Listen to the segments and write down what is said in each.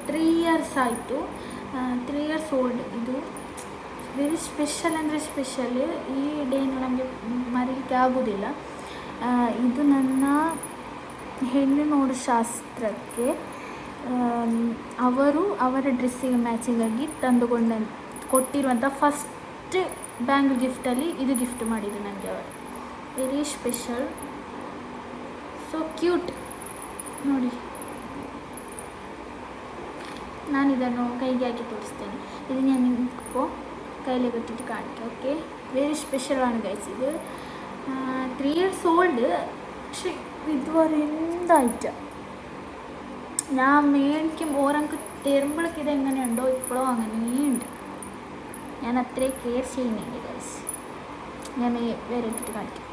3 years ಆಯಿತು. 3 years old. ಇದು very special ಅಂದರೆ ಸ್ಪೆಷಲ್. ಈ ಡೇನು ನಮಗೆ ಮರೀಲಿಕ್ಕೆ ಆಗೋದಿಲ್ಲ. ಇದು ನನ್ನ ಹೆಣ್ಣು ನೋಡು ಶಾಸ್ತ್ರಕ್ಕೆ ಅವರ ಡ್ರೆಸ್ಸಿಗೆ ಮ್ಯಾಚಿಂಗಾಗಿ ಕೊಟ್ಟಿರುವಂಥ ಫಸ್ಟ್ ಬ್ಯಾಂಗಲ್ ಗಿಫ್ಟಲ್ಲಿ ಇದು ಗಿಫ್ಟ್ ಮಾಡಿದ್ರು ನನಗೆ ಅವರು. ವೆರಿ ಸ್ಪೆಷಲ್, ಸೊ ಕ್ಯೂಟ್ ನೋಡಿ. ನಾನು ಇದನ್ನು ಕೈಗೆ ಹಾಕಿ ತೋರಿಸ್ತೇನೆ. ಇದು ನಾನು ನಿಮಗೂ ಕೈಲೇ ಗೊತ್ತಿಟ್ಟು ಕಾಣಿಕೆ. ಓಕೆ, ವೆರಿ ಸ್ಪೆಷಲ್ ആണ് ಗೈಸ್. ഇത് 3 ഇയേഴ്സ് ഓൾഡ്. പക്ഷെ ഇതുവരെ എന്തായിട്ട് ഞാൻ മേടിക്കും ഓരങ്ങൾക്ക് തരുമ്പോഴേക്ക് ഇതെങ്ങനെയുണ്ടോ ഇപ്പോഴും അങ്ങനെയുണ്ട്. ഞാൻ അത്രയും കെയർ ചെയ്യുന്നുണ്ട് ഗൈസ്. ഞാൻ വേറെ ഇട്ടിട്ട് കാണിക്കാം.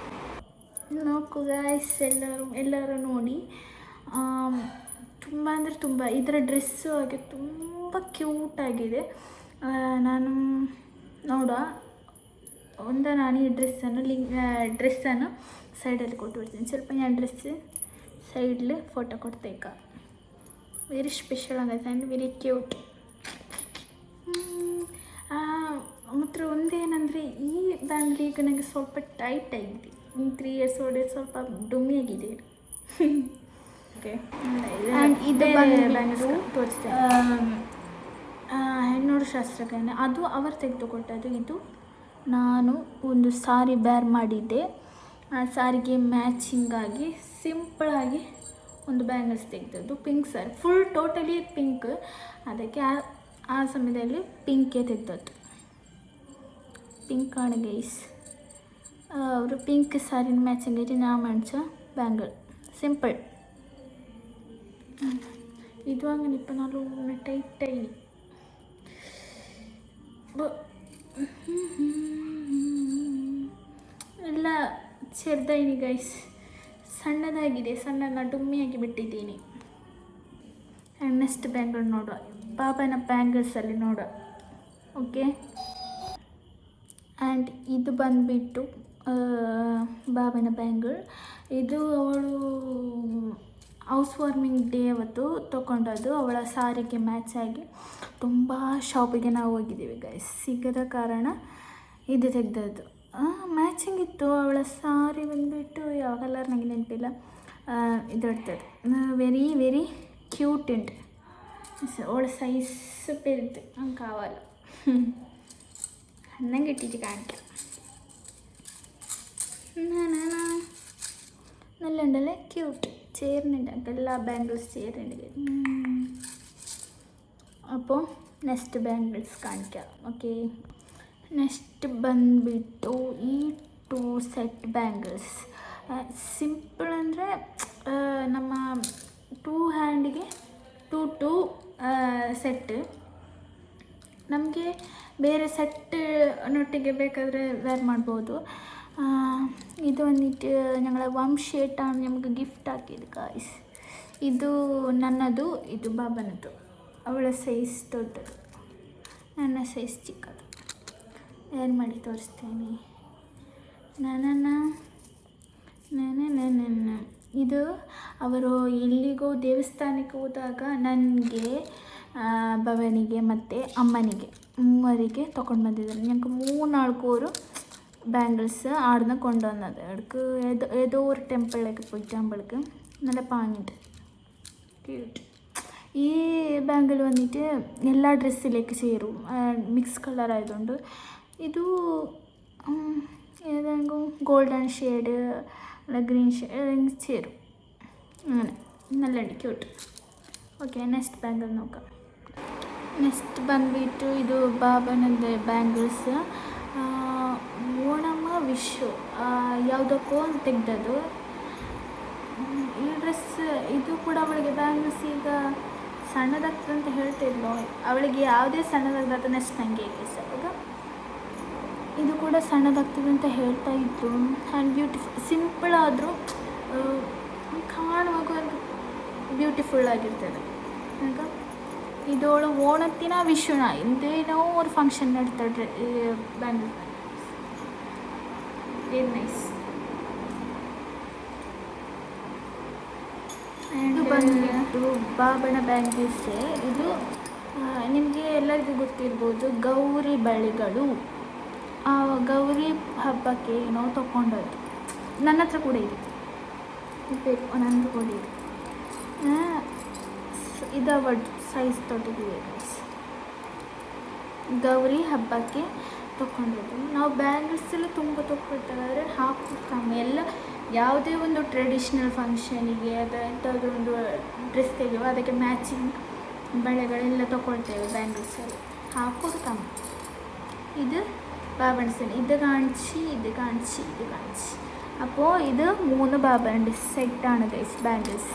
നോക്കൂ ಗೈಸ್, ಎಲ್ಲರೂ ನೋಡಿ. ತುಂಬ ಅಂದರೆ ತುಂಬ ಇದರ ಡ್ರೆಸ್ಸು ಹಾಗೆ ತುಂಬ ಕ್ಯೂಟಾಗಿದೆ. ನಾನು ನೋಡುವ ನಾನು ಈ ಡ್ರೆಸ್ಸನ್ನು ಸೈಡಲ್ಲಿ ಕೊಟ್ಟುಬಿಡ್ತೀನಿ. ಸ್ವಲ್ಪ ഞാൻ ಡ್ರೆಸ್ ಸೈಡಲ್ಲಿ ಫೋಟೋ ಕೊಡ್ತೇಕ. ವೆರಿ ಸ್ಪೆಷಲ್ ಆಗೈತೆ ಆ್ಯಂಡ್ ವೆರಿ ಕ್ಯೂಟ್. ಮಾತ್ರ ಒಂದೇನೆಂದರೆ ಈ ಬ್ಯಾಂಗಲ್ ಈಗ ನನಗೆ ಸ್ವಲ್ಪ ಟೈಟ್ ಆಗಿದೆ. 3 ಇಯರ್ಸ್ ಓಲ್ಡ್ ಸ್ವಲ್ಪ ಡುಮ್ಮಿ ಆಗಿದೆ. ಓಕೆ, ಆ್ಯಂಡ್ ಇದು ಬಂದು ತೋರಿಸ್ತೇನೆ. ಹೆಣ್ಣೋಡು ಶಾಸ್ತ್ರಕ್ಕೆ ಅದು ಅವರು ತೆಗೆದುಕೊಟ್ಟದ್ದು. ಇದು ನಾನು ಒಂದು ಸಾರಿ ಬೇರ್ ಮಾಡಿದ್ದೆ. ಆ ಸಾರಿಗೆ ಮ್ಯಾಚಿಂಗಾಗಿ ಸಿಂಪಳಾಗಿ ಒಂದು ಬ್ಯಾಂಗಲ್ಸ್ ತೆಗೆದದ್ದು. ಪಿಂಕ್ ಸಾರಿ, ಫುಲ್ ಟೋಟಲಿ ಪಿಂಕ್. ಅದಕ್ಕೆ ಆ ಸಮಯದಲ್ಲಿ ಪಿಂಕೇ ತೆಗೆದದ್ದು. ಪಿಂಕ್ ആണ് ಗೈಸ್. ಅವರು ಪಿಂಕ್ ಸಾರಿನ ಮ್ಯಾಚಿಂಗ್ ಆയിട്ട് ഞാൻ മേടിച്ച ബാംഗിൾ സിമ്പിൾ. ಇದು അങ്ങനെ ഇപ്പം നല്ല ടൈറ്റായി. ಎಲ್ಲ ಚೆರ್ದಾಯಿನಿ ಗೈಸ್. ಸಣ್ಣದಾಗಿದೆ, ಸಣ್ಣ ಡುಮ್ಮಿಯಾಗಿ ಬಿಟ್ಟಿದ್ದೀನಿ. ಆ್ಯಂಡ್ ನೆಕ್ಸ್ಟ್ ಬ್ಯಾಂಗಲ್ ನೋಡುವ, ಬಾಬನ ಬ್ಯಾಂಗಲ್ಸಲ್ಲಿ ನೋಡುವ. ಓಕೆ, ಆ್ಯಂಡ್ ಇದು ಬಂದುಬಿಟ್ಟು ಬಾಬನ ಬ್ಯಾಂಗಲ್. ಇದು ಅವಳು ಹೌಸ್ ವಾರ್ಮಿಂಗ್ ಡೇ ಅವತ್ತು ತೊಗೊಂಡದ್ದು. ಅವಳ ಸಾರಿಗೆ ಮ್ಯಾಚ್ ಆಗಿ ತುಂಬ ಶಾಪಿಗೆ ನಾವು ಹೋಗಿದ್ದೀವಿ ಗೈಸ್. ಸಿಗದ ಕಾರಣ ಇದು ತೆಗೆದದ್ದು. ಮ್ಯಾಚಿಂಗ್ ಇತ್ತು. ಅವಳ ಸಾರಿ ಬಂದುಬಿಟ್ಟು ಯಾವ ಕಲರ್ ನನಗೆ ನೆನಪಿಲ್ಲ. ಇದಿರ್ತದೆ. ವೆರಿ ವೆರಿ ಕ್ಯೂಟ್ ಉಂಟು. ಅವಳ ಸೈಜ್ പെരുത്ത് ನಂಗೆ ಕಾವಲ್ಲ ಅನ್ನಂಗೆ ಇಟ್ಟಿട്ട് കാണിക്കാം. നല്ല ഉണ്ടല്ലേ, ക്യൂട്ട്. ചേരുന്നുണ്ട് എല്ലാ ബാംഗിൾസ് ചേരുന്നുണ്ട്. അപ്പോൾ നെക്സ്റ്റ് ബാംഗിൾസ് കാണിക്കാം. ಓಕೆ, ನೆಕ್ಸ್ಟ್ ಬಂದುಬಿಟ್ಟು ಈ 2 ಸೆಟ್ ಬ್ಯಾಂಗಲ್ಸ್. ಸಿಂಪಲ್ ಅಂದರೆ ನಮ್ಮ 2 ಹ್ಯಾಂಡಿಗೆ 2 ಸೆಟ್. ನಮಗೆ ಬೇರೆ ಸೆಟ್ಟಿನೊಟ್ಟಿಗೆ ಬೇಕಾದರೆ ವೇರ್ ಮಾಡ್ಬೋದು. ಇದು ಒಂದಿಟ್ಟು ഞങ്ങളെ ವಂಶೇട്ടാണ് ನಮಗೆ ಗಿಫ್ಟ್ ಹಾಕಿದ್ದು ಗಾಯ್ಸ್. ಇದು ನನ್ನದು, ಇದು ಬಾಬನದು. ಅವಳ ಸೈಜ್ ದೊಡ್ಡದು, ನನ್ನ ಸೈಜ್ ಚಿಕ್ಕದು. ವೇರ್ ಮಾಡಿ ತೋರಿಸ್ತೇನೆ. ಇದು ಅವರು ಎಲ್ಲಿಗೋ ದೇವಸ್ಥಾನಕ್ಕೆ ಹೋದಾಗ ನನಗೆ, ಭವನಿಗೆ ಮತ್ತು ಅಮ್ಮನಿಗೆ ಮೂವರಿಗೆ ತೊಗೊಂಡು ಬಂದಿದ್ದಾರೆ. ഞങ്ങൾക്ക് 3-4 ബാംഗിൾസ് ആടുന്ന് കൊണ്ടുവന്നത്. അവർക്ക് ഏതോ ഒരു ടെമ്പിളിലേക്ക് പോയിട്ടാകുമ്പോഴേക്ക് നല്ല പാങ്ങിട്ട് ക്യൂട്ട്. ഈ ബാംഗിൾ വന്നിട്ട് എല്ലാ ഡ്രസ്സിലേക്ക് ചേരും. മിക്സ് കളർ ആയതുകൊണ്ട് ಇದು ഏതെങ്കിലും ഗോൾഡൻ ഷെയ്ഡ് അല്ല ഗ്രീൻ ഷെയ്ഡ് ചേരും. അങ്ങനെ നല്ലുണ്ട്, ക്യൂട്ട്. ഓക്കെ, നെക്സ്റ്റ് ബാംഗിൾ നോക്കാം. ನೆಕ್ಸ್ಟ್ ಬಂದುಬಿಟ್ಟು ಇದು ಬಾಬನದ್ದು ಬ್ಯಾಂಗಲ್ಸ್. ಓಣಮ್ಮ ವಿಶು ಯಾವುದಕ್ಕೋ ತೆಗೆದದ್ದು. ಈ ಡ್ರೆಸ್ ಇದು ಕೂಡ ಅವಳಿಗೆ ಬ್ಯಾಂಗಲ್ಸ್ ಈಗ ಸಣ್ಣದಾಗ್ತದೆ ಅಂತ ಹೇಳ್ತಿದ್ಲು. ಅವಳಿಗೆ ಯಾವುದೇ ಸಣ್ಣದಾಗ್ತದೆ ನೆಕ್ಸ್ಟ್ ನನಗೆ ಅವಾಗ ಇದು ಕೂಡ ಸಣ್ಣದಾಗ್ತದೆ ಅಂತ ಹೇಳ್ತಾ ಇತ್ತು. ಆ್ಯಂಡ್ ಬ್ಯೂಟಿಫುಲ್, ಸಿಂಪಲ್ ಆದರೂ ಕಾಣುವಾಗ ಬ್ಯೂಟಿಫುಲ್ ಆಗಿರ್ತದೆ. ಆಗ ಇದೋಳು ಓಣತ್ತಿನ ವಿಷುನ ಇಂದೇನೋ ಒಂದು ಫಂಕ್ಷನ್ ನಡೀತಾರೆ ಬ್ಯಾಂಗಲ್. Very nice. ಆ್ಯಂಡ್ ಬಂದುಬಿಟ್ಟು ಬಾಬನ ಬ್ಯಾಂಗಲ್ಸೇ. ಇದು ನಿಮಗೆ ಎಲ್ಲರಿಗೂ ಗೊತ್ತಿರ್ಬೋದು, ಗೌರಿ ಬಳೆಗಳು. ಆ ಗೌರಿ ಹಬ್ಬಕ್ಕೆ ನಾವು ತೊಗೊಂಡದ್ದು. ನನ್ನ ಹತ್ರ ಕೂಡ ಇದೆ, ಬೇಕು ನಂದು ಕೂಡ ಇದೆ. ಇದು ಅವತ್ತು ಸೈಜ್ ತೊಟ್ಟಿದ್ದೀವಿ ಗೌರಿ ಹಬ್ಬಕ್ಕೆ ತೊಗೊಂಡದ್ದು. ನಾವು ಬ್ಯಾಂಗಲ್ಸ್ ಎಲ್ಲ ತುಂಬ ತೊಗೊಳ್ತೇವೆ, ಆದರೆ ಹಾಕು ಕಮ್ಮಿ. ಎಲ್ಲ ಯಾವುದೇ ಒಂದು ಟ್ರೆಡಿಷ್ನಲ್ ಫಂಕ್ಷನಿಗೆ ಅಥವಾ ಎಂಥಾದರೂ ಒಂದು ಡ್ರೆಸ್ ತೆಗೆಯುವ ಅದಕ್ಕೆ ಮ್ಯಾಚಿಂಗ್ ಬಳೆಗಳೆಲ್ಲ ತೊಗೊಳ್ತೇವೆ. ಬ್ಯಾಂಗಲ್ಸಲ್ಲಿ ಹಾಕೋದು ಕಮ್ಮಿ. ഇത് ബാബൻസിന് ഇത് കാണിച്ച് അപ്പോൾ ഇത് 3 ബാബൻ്റെ സെറ്റാണ് ഗൈസ് ബാംഗിൾസ്.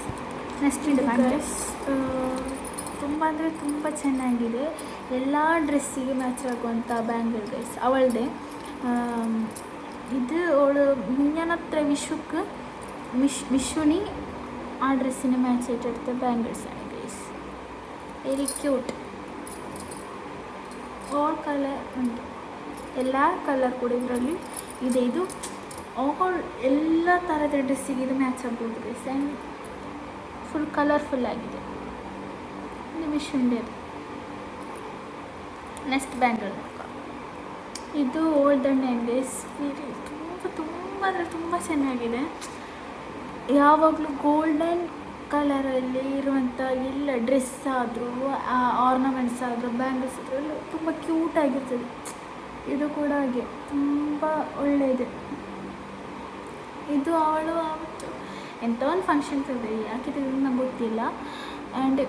ನೆಕ್ಸ್ಟ್ ಇದು ಗೈಸ್ ತುಂಬ ಅಂದರೆ ತುಂಬ ಚೆನ್ನಾಗಿದೆ. ಎಲ್ಲ ಡ್ರೆಸ್ಸಿಗೆ ಮ್ಯಾಚ್ ಆಗುವಂಥ ಬ್ಯಾಂಗಲ್ ಗೈಸ್ ಅವಳದೇ. ഇത് ಅವಳು മുന്നണത്ര വിഷുക്ക് വിഷുവിന് ആ ഡ്രസ്സിന് മാച്ച് ആയിട്ട് എടുത്ത ബാംഗിൾസാണ് guys. Very cute. All colour ಉಂಟು, ಎಲ್ಲ ಕಲರ್ ಕೂಡ ಇದರಲ್ಲಿ ಇದೆ. ಇದು ಆಲ್ ಎಲ್ಲ ಥರದ ಡ್ರೆಸ್ಸಿಗೆ ಇದು ಮ್ಯಾಚ್ ಆಗ್ಬೋದು ಗೈಸ್. ಆ್ಯಂಡ್ ಫುಲ್ ಕಲರ್ಫುಲ್ ಆಗಿದೆ. ಇದು ವಿಶುಂಡೆ. ನೆಕ್ಸ್ಟ್ ಬ್ಯಾಂಗಲ್ ಇದು ಓಲ್ಡ್ ಆ್ಯಂಡ್ ಗೈಸ್. ತುಂಬ ಅಂದರೆ ತುಂಬ ಚೆನ್ನಾಗಿದೆ. ಯಾವಾಗಲೂ ಗೋಲ್ಡನ್ ಕಲರಲ್ಲಿ ಇರುವಂಥ ಎಲ್ಲ ಡ್ರೆಸ್ ಆದರೂ ಆರ್ನಮೆಂಟ್ಸ್ ಆದರೂ ಬ್ಯಾಂಗಲ್ಸ್ ಆದರೂ ಎಲ್ಲ ತುಂಬ ಕ್ಯೂಟಾಗಿರ್ತದೆ. ಇದು ಕೂಡ ಹಾಗೆ ತುಂಬ ಒಳ್ಳೆಯದು. ಇದು ಅವಳು ಆವತ್ತು ಎಂಥ ಒಂದು ಫಂಕ್ಷನ್ಸ್ ಇದೆ, ಯಾಕಿದೆ ನಂಗೆ ಗೊತ್ತಿಲ್ಲ. And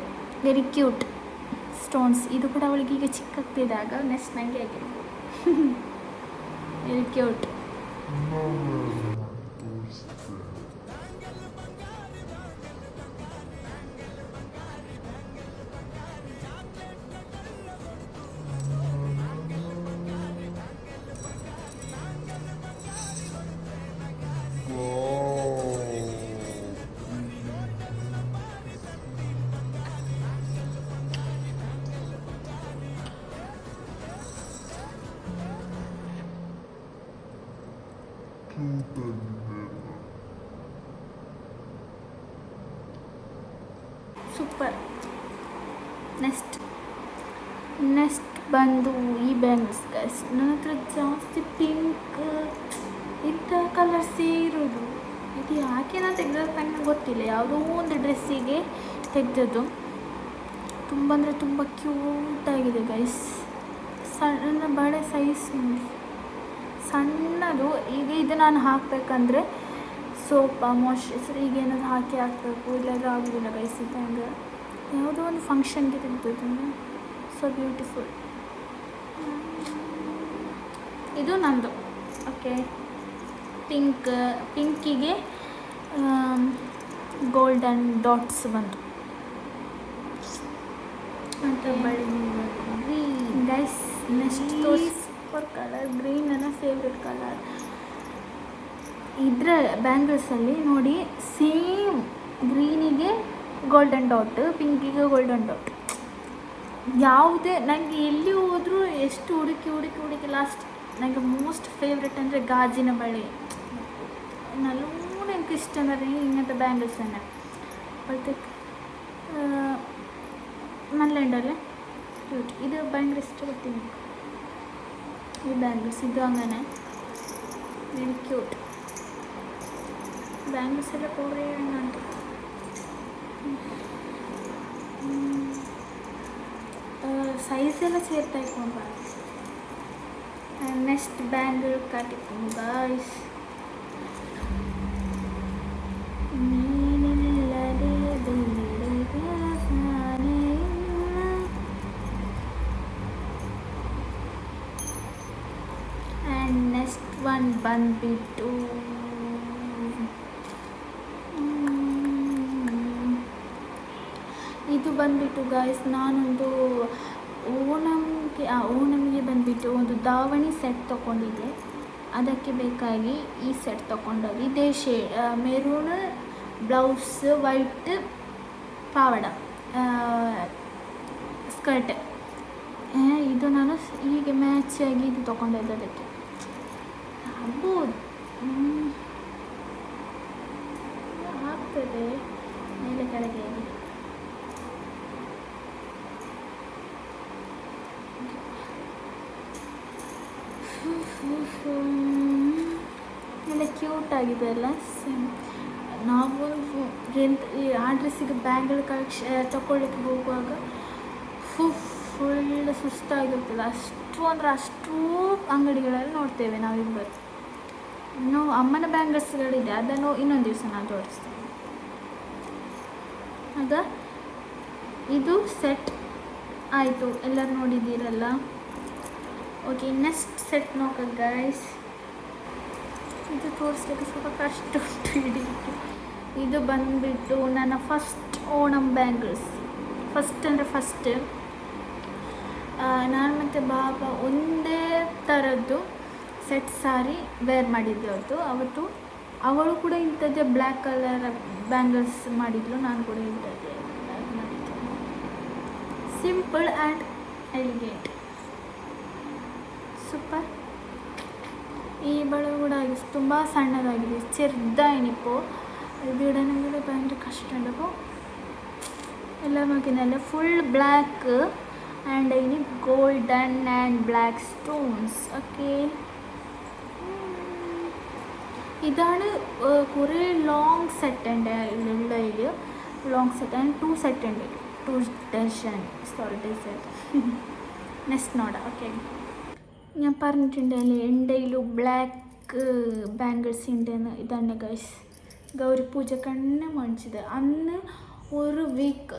very cute stones. ಇದು ಕೂಡ ಅವಳಿಗೆ ಈಗ ಚಿಕ್ಕಾಗ್ತಿದ್ದಾಗ ನೆಕ್ಸ್ಟ್ ನನಗೆ ಆಗಿರ್ಬೋದು. Very cute. ಸೂಪರ್. ನೆಕ್ಸ್ಟ್ ಬಂದು ಈ ಬ್ಯಾಂಗಲ್ಸ್ ಗೈಸ್. ನನ್ನ ಹತ್ರ ಜಾಸ್ತಿ ಪಿಂಕ್ ಇಂಥ ಕಲರ್ಸೇ ಇರೋದು. ಇದು ಯಾಕೆ ನಾನು ತೆಗೆದದ್ದು ನನಗೆ ಗೊತ್ತಿಲ್ಲ. ಯಾವುದೋ ಒಂದು ಡ್ರೆಸ್ಸಿಗೆ ತೆಗೆದದ್ದು. ತುಂಬ ಅಂದರೆ ತುಂಬ ಕ್ಯೂಟಾಗಿದೆ ಗೈಸ್. ಸಣ್ಣ ಬಳೆ ಸೈಜ್ ನೋಡಿ, ಸಣ್ಣದು. ಈಗ ಇದು ನಾನು ಹಾಕಬೇಕಂದ್ರೆ ಸೋಪ ಮಾಯ್ಶ್ಚರೈಸರ್ ಈಗೇನಾದ್ರು ಹಾಕಬೇಕು, ಇಲ್ಲಾಂದ್ರೆ ಆಗೋದಿಲ್ಲ ಗೈಸ್. ಇದು ಹಂಗೆ ಯಾವುದೋ ಒಂದು ಫಂಕ್ಷನ್ಗೆ ತೆಗೆದದ್ದು. So beautiful. ಇದು ನಂದು. ಓಕೆ, ಪಿಂಕಿಗೆ ಗೋಲ್ಡನ್ ಡಾಟ್ಸ್ ಬಂತು ಅಂತ ಬಳಿ green guys. Next super colour green ನನ್ನ ಫೇವ್ರೆಟ್ ಕಲರ್. ಇದರ ಬ್ಯಾಂಗಲ್ಸಲ್ಲಿ ನೋಡಿ, ಸೇಮ್ ಗ್ರೀನಿಗೆ ಗೋಲ್ಡನ್ ಡಾಟ್, ಪಿಂಕಿಗೆ ಗೋಲ್ಡನ್ ಡಾಟ್. ಯಾವುದೇ ನನಗೆ ಎಲ್ಲಿ ಹೋದರೂ ಎಷ್ಟು ಹುಡುಕಿ ಲಾಸ್ಟ್ ನನಗೆ ಮೋಸ್ಟ್ ಫೇವ್ರೆಟ್ ಅಂದರೆ ಗಾಜಿನ ಬಳೆ. ನಲ್ಲೂ ನನಗೆ ಇಷ್ಟ ಅಂದರೆ ಇങ്ങനത്തെ ಬ್ಯಾಂಗಲ್ಸ್ തന്നെ. ಅപ്പോഴത്തേക്ക് നല്ല ഉണ്ടല്ലേ, ക്യൂട്ട്. ഇത് ഭയങ്കര ഇഷ്ടപ്പെട്ടു ഈ ബാംഗിൾസ്. ഇത് അങ്ങനെ വെരി ക്യൂട്ട്. ബാംഗിൾസ് എല്ലാം കുറേ എണ്ണുണ്ട്. ಸೈಜೆಲ್ಲ ಸೇರ್ತಾ ಇಟ್ಕೊಂಡು ಬಾ. ನೆಕ್ಸ್ಟ್ ಬ್ಯಾಂಗಲ್ ಕಾಟಿಕೊಂಡು ಗಾಯ್ಸ್. ಆ್ಯಂಡ್ ನೆಕ್ಸ್ಟ್ ಒನ್ ಬಂದುಬಿಟ್ಟು ಇದು ಬಂದುಬಿಟ್ಟು ಗಾಯ್ಸ್, ನಾನೊಂದು ಓಣಂಗೆ ಬಂದುಬಿಟ್ಟು ಒಂದು ದಾವಣಿ ಸೆಟ್ ತೊಗೊಂಡಿದ್ದೆ. ಅದಕ್ಕೆ ಬೇಕಾಗಿ ಈ ಸೆಟ್ ತೊಗೊಂಡೋಗಿ ಇದೇ ಶೇಡ್ ಮೆರೂನ್ ಬ್ಲೌಸ್, ವೈಟ್ ಪಾವಡ, ಸ್ಕರ್ಟ್. ಇದು ನಾನು ಹೀಗೆ ಮ್ಯಾಚಾಗಿ ಇದು ತೊಗೊಂಡಿದ್ದೆ. ಅದಕ್ಕೆ ಆಗ್ಬೋದು, ಆಗ್ತದೆ ಮೇಲೆ ಕೆಳಗೆ ಕ್ಯೂಟ್ ಆಗಿದೆ ಅಲ್ಲ. ಸೇಮ್ ನಾವು ಆ ಡ್ರೆಸ್ಸಿಗೆ ಬ್ಯಾಂಗಲ್ ತಗೊಳ್ಳಿಕ್ಕೆ ಹೋಗುವಾಗ ಫುಲ್ ಸುಸ್ತಾಗಿರ್ತದೆ. ಅಷ್ಟು ಅಂಗಡಿಗಳಲ್ಲಿ ನೋಡ್ತೇವೆ ನಾವಿಬ್ಬರು. ಇನ್ನು ಅಮ್ಮನ ಬ್ಯಾಂಗಲ್ಸ್ಗಳಿದೆ, ಅದನ್ನು ಇನ್ನೊಂದು ದಿವಸ ನಾನು ತೋರಿಸ್ತೇನೆ. ಆಗ ಇದು ಸೆಟ್ ಆಯಿತು, ಎಲ್ಲರೂ ನೋಡಿದ್ದೀರಲ್ಲ. ಓಕೆ, ನೆಕ್ಸ್ಟ್ ಸೆಟ್ ನೋಕ ಗೈಸ್. ಇದು ತೋರಿಸ್ಲಿಕ್ಕೆ ಸ್ವಲ್ಪ ಕಷ್ಟ ಉಂಟು ಹಿಡಿಲಿಕ್ಕೆ. ಇದು ಬಂದುಬಿಟ್ಟು ನನ್ನ ಫಸ್ಟ್ ಓಣಂ ಬ್ಯಾಂಗಲ್ಸ್. ಫಸ್ಟ್ ನಾನು ಮತ್ತು ಬಾಬಾ ಒಂದೇ ಥರದ್ದು ಸೆಟ್ ಸಾರಿ ವೇರ್ ಮಾಡಿದ್ದು ಅವತ್ತು. ಅವಳು ಕೂಡ ಇಂಥದ್ದೇ ಬ್ಲ್ಯಾಕ್ ಕಲರ್ ಬ್ಯಾಂಗಲ್ಸ್ ಮಾಡಿದ್ಲು, ನಾನು ಕೂಡ ಇಂಥದ್ದೇ ಮಾಡಿದ್ದೆ. Simple and elegant, super. ಈ ಬಳೆ ಕೂಡ ಆಗಿ ತುಂಬ ಸಣ್ಣದಾಗಿದೆ, ಚೆರ್ದಾಯಿನಿಪ್ಪು ಗಿಡ ನಮಗೆ ಭಯಂಕರ ಕಷ್ಟ ಉಂಟು. ಎಲ್ಲ ಮಗಿನಲ್ಲ ಫುಲ್ ಬ್ಲ್ಯಾಕ್ ಆ್ಯಂಡ್ ಇನಿ golden and black stones. Okay, ഇതാണ് കുറേ ലോങ് സെറ്റ് ഉണ്ട് ഉള്ളതിൽ. ലോങ് സെറ്റ് ആൻഡ് 2 സെറ്റ് ഉണ്ട്, 2 ഡിസൈൻ. നെക്സ്റ്റ് നോടാ. ഓക്കെ, ഞാൻ പറഞ്ഞിട്ടുണ്ടല്ലേ എൻ്റെ കയ്യിൽ ബ്ലാക്ക് ബാംഗിൾസ് ഉണ്ടെന്ന്. ഇതാണ് ഗൈസ്, ഗൗരി പൂജക്കന്നെ മേടിച്ചത് അന്ന്. ഒരു വീക്ക്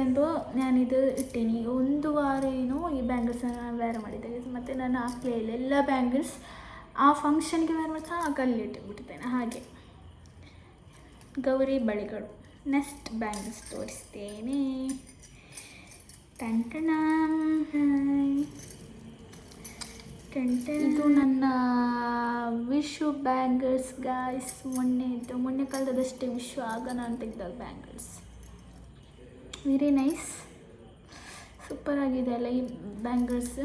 എന്തോ ഞാനിത് ಇಟ್ಟೀನಿ. ಒಂದು ವಾರ ಏನೋ ಈ ಬ್ಯಾಂಗಲ್ಸ್ ನಾನು ವೇರ್ ಮಾಡಿದ್ದೆ. ಮತ್ತು ನಾನು ಹಾಕಲೇ ಇಲ್ಲ ಎಲ್ಲ ಬ್ಯಾಂಗಲ್ಸ್. ಆ ಫಂಕ್ಷನ್ಗೆ ವೇರ್ ಮಾಡ್ತಾ ಕಲ್ಲಿಟ್ಟಿಬಿಟ್ಟಿದ್ದೇನೆ. ಹಾಗೆ ಗೌರಿ ಬಳೆಗಳು. ನೆಕ್ಸ್ಟ್ ಬ್ಯಾಂಗಲ್ಸ್ ತೋರಿಸ್ತೇನೆ. ಇದು ನನ್ನ ವಿಶು ಬ್ಯಾಂಗಲ್ಸ್ ಗಾಯ್ಸ್. ಮೊನ್ನೆ ಕಾಲದಷ್ಟೇ ವಿಶು, ಆಗ ನಾನು ತೆಗೆದ ಬ್ಯಾಂಗಲ್ಸ್. ವೆರಿ ನೈಸ್, ಸೂಪರ್ ಆಗಿದೆ ಅಲ್ಲ ಈ ಬ್ಯಾಂಗಲ್ಸ್.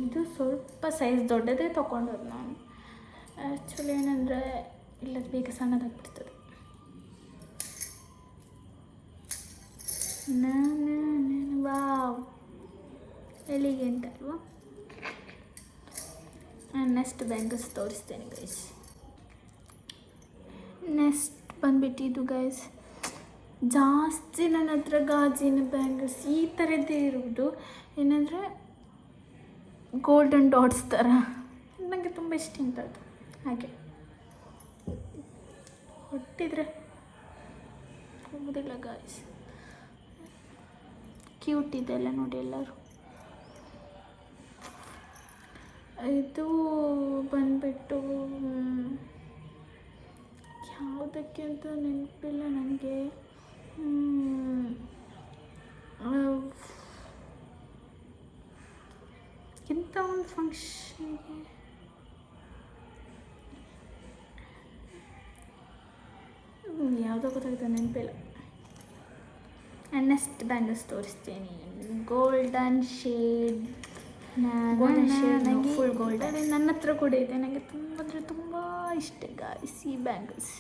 ಇದು ಸ್ವಲ್ಪ ಸೈಜ್ ದೊಡ್ಡದೇ ತೊಗೊಂಡದ್ದು ನಾನು. ಆ್ಯಕ್ಚುಲಿ ಏನಂದರೆ ಇಲ್ಲದ ಬೇಗ ಸಣ್ಣದಾಗ್ಬಿಡ್ತದೆ. ವಾವ್, ಎಲಿಗೆಂಟ್ ಅಲ್ವಾ. ನೆಕ್ಸ್ಟ್ ಬ್ಯಾಂಗಲ್ಸ್ ತೋರಿಸ್ತೇನೆ ಗೈಸ್. ನೆಕ್ಸ್ಟ್ ಬಂದ್ಬಿಟ್ಟು ಇದು ಗೈಸ್, ಜಾಸ್ತಿ ನನ್ನ ಹತ್ರ ಗಾಜಿನ ಬ್ಯಾಂಗಲ್ಸ್ ಈ ಥರದ್ದೇ ಇರುವುದು. ಏನಂದರೆ ಗೋಲ್ಡನ್ ಡಾಟ್ಸ್ ಥರ, ನನಗೆ ತುಂಬ ಇಷ್ಟ ಉಂಟದು. ಹಾಗೆ ಹೊಟ್ಟಿದ್ರೆ ಹೋಗೋದಿಲ್ಲ ಗಾಯ್ಸ್. ಕ್ಯೂಟ್ ಇದೆಲ್ಲ ನೋಡಿ ಎಲ್ಲರೂ. ಇದು ಬಂದ್ಬಿಟ್ಟು ಯಾವುದಕ್ಕೆ ಅಂತ ನೆನಪಿಲ್ಲ ನನಗೆ. ಇಂಥ ಒಂದು ಫಂಕ್ಷನ್ಗೆ ಯಾವುದೋ ಗೊತ್ತಾಗುತ್ತೆ, ನೆನಪಿಲ್ಲ. ನೆಕ್ಸ್ಟ್ ಬ್ಯಾಂಗಲ್ಸ್ ತೋರಿಸ್ತೇನೆ. Golden shade. ಫುಲ್ ಗೋಲ್ಡನ್ ನನ್ನ ಹತ್ರ ಕೂಡ ಇದೆ. ನನಗೆ ತುಂಬ ಇಷ್ಟ ಗಾಯ್ಸ್ ಈ ಬ್ಯಾಂಗಲ್ಸ್.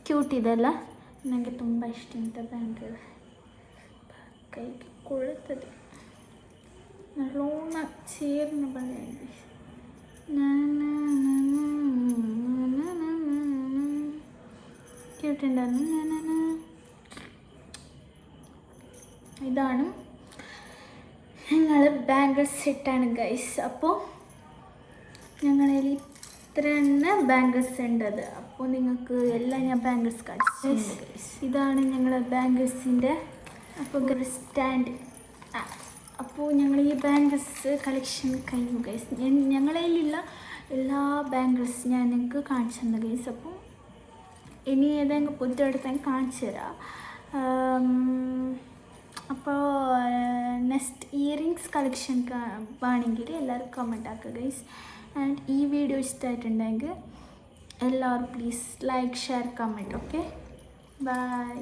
ಕ್ಯೂಟ್ ಇದೆಲ್ಲ, ನನಗೆ ತುಂಬ ಇಷ್ಟ ಇಂಥ ಬ್ಯಾಂಗಲ್. ಕೈಗೆ ಕೊಳುತ್ತದೆ. ನಲ್ಲೋಣ ಚೇರ್ನ ಬಳೆ ക്യൂട്ട് ഉണ്ടായിരുന്നു. ഇതാണ് ഞങ്ങൾ ബാംഗിൾസ് സെറ്റാണ് ഗൈസ്. അപ്പോൾ ഞങ്ങളിൽ ഇത്ര തന്നെ ബാംഗിൾസ് ഉണ്ടത്. അപ്പോൾ നിങ്ങൾക്ക് എല്ലാം ഞാൻ ബാംഗിൾസ് കാണിച്ചു ഗൈസ്. ഇതാണ് ഞങ്ങളുടെ ബാംഗിൾസിൻ്റെ അപ്പോൾ സ്റ്റാൻഡ്. അപ്പോൾ ഞങ്ങൾ ഈ ബാംഗിൾസ് കളക്ഷൻ കഴിഞ്ഞു ഗൈസ്. ഞങ്ങളതിലുള്ള എല്ലാ ബാംഗിൾസ് ഞാൻ നിങ്ങൾക്ക് കാണിച്ചു തന്നു ഗൈസ്. അപ്പോൾ ഇനി ഏതെങ്കിലും പുതിയെടുത്താൽ കാണിച്ചു തരാം. അപ്പോൾ നെക്സ്റ്റ് ഇയറിങ്സ് കളക്ഷൻ വേണമെങ്കിൽ എല്ലാവരും കമൻറ്റ് ആക്കുക ഗൈസ്. ആൻഡ് ഈ വീഡിയോ ഇഷ്ടമായിട്ടുണ്ടെങ്കിൽ എല്ലാവരും please like share comment. Okay, by.